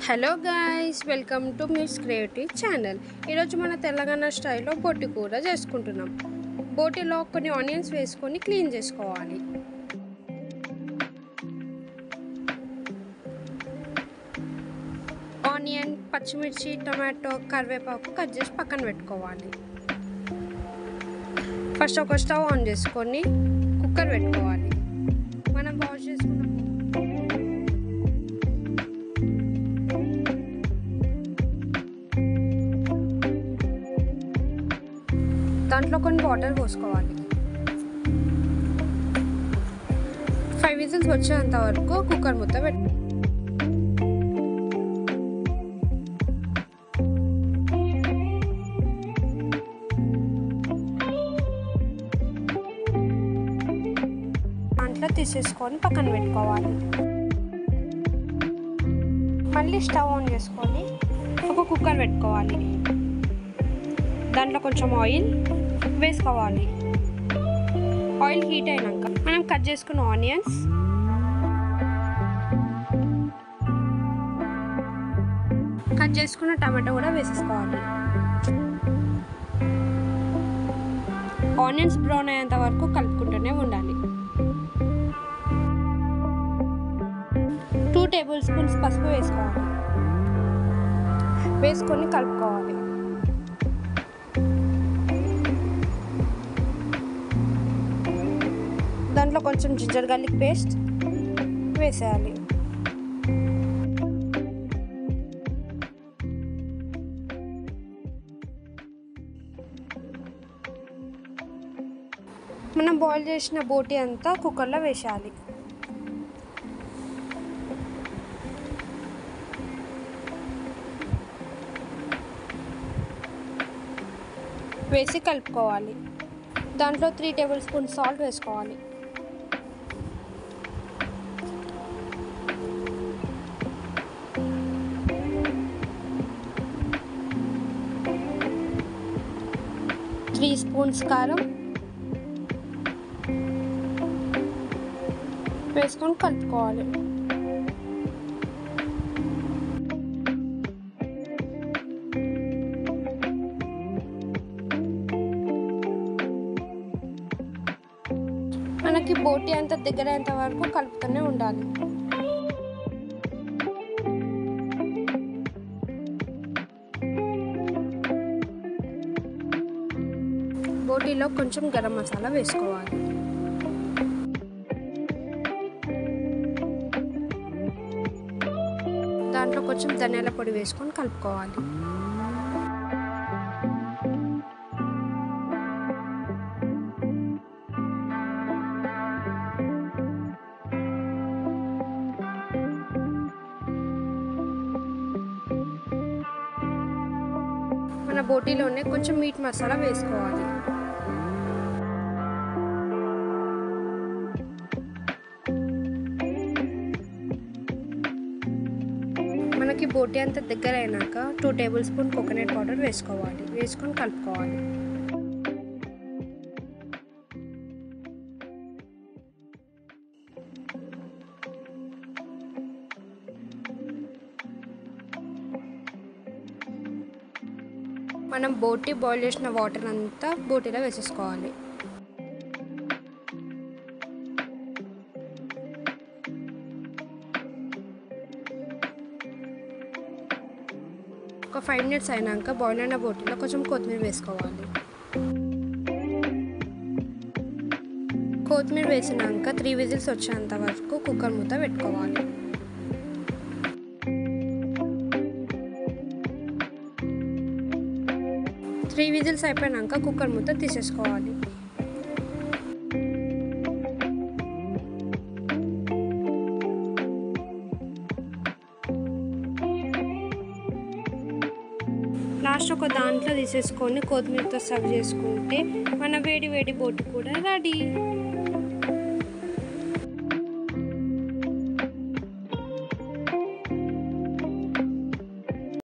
Hello guys, welcome to miss creative channel. ఈరోజు మన తెలంగాణ స్టైల్లో బోటి కూర చేసుకుంటున్నాం. బోటిలో కొన్ని ఆనియన్స్ వేసుకొని క్లీన్ చేసుకోవాలి. ఆనియన్, పచ్చిమిర్చి, టమాటో, కరివేపాకు కట్ చేసి పక్కన పెట్టుకోవాలి. ఫస్ట్ ఒక స్టవ్ ఆన్ చేసుకొని కుక్కర్ పెట్టుకోవాలి. మనం వాష్ చేసుకున్న దాంట్లో కొన్ని వాటర్ పోసుకోవాలి. 5 విజిల్స్ వచ్చేంత వరకు కుక్కర్ మూత పెట్టు. దాంట్లో తీసేసుకొని పక్కన పెట్టుకోవాలి. మళ్ళీ స్టవ్ ఆన్ చేసుకొని ఒక కుక్కర్ పెట్టుకోవాలి. దాంట్లో కొంచెం ఆయిల్ వేసుకోవాలి. ఆయిల్ హీట్ అయినాక మనం కట్ చేసుకున్న ఆనియన్స్, కట్ చేసుకున్న టమాటో కూడా వేసేసుకోవాలి. ఆనియన్స్ బ్రౌన్ అయ్యేంత వరకు కలుపుకుంటూనే ఉండాలి. 2 టేబుల్ స్పూన్స్ పసుపు వేసుకోవాలి. వేసుకొని కలుపుకోవాలి. దాంట్లో కొంచెం జింజర్ గార్లిక్ పేస్ట్ వేసేయాలి. మనం బాయిల్ చేసిన బోటి అంతా కుక్కర్లో వేసేయాలి. వేసి కలుపుకోవాలి. దాంట్లో 3 టేబుల్ స్పూన్స్ సాల్ట్ వేసుకోవాలి. త్రీ స్పూన్స్ కారం వేసుకొని కలుపుకోవాలి. మనకి బోటి అంత దగ్గర అయ్యేంత వరకు కలుపుతూనే ఉండాలి. బోటిలో కొంచెం గరం మసాలా వేసుకోవాలి. దాంట్లో కొంచెం ధనియాల పొడి వేసుకొని కలుపుకోవాలి. మన బోటిలోనే కొంచెం మీట్ మసాలా వేసుకోవాలి. మనకి బోటి అంత దగ్గర అయినాక 2 టేబుల్ స్పూన్ కోకోనట్ పౌడర్ వేసుకోవాలి. వేసుకొని కలుపుకోవాలి. మనం బోటి బాయిల్ చేసిన వాటర్ అంతా బోటిలో వేసేసుకోవాలి. ఒక 5 మినిట్స్ అయినాక బాయిల్ అయిన బోటిలో కొంచెం కొత్తిమీర వేసుకోవాలి. కొత్తిమీర వేసినాక 3 విజిల్స్ వచ్చేంత వరకు కుక్కర్ మూత పెట్టుకోవాలి. త్రీ విజిల్స్ అయిపోయాక కుక్కర్ మూత తీసేసుకోవాలి. లాస్ట్ ఒక దాంట్లో తీసేసుకొని కొత్తిమీరతో సర్వ్ చేసుకుంటే మన వేడి వేడి బోటి కూడా రెడీ.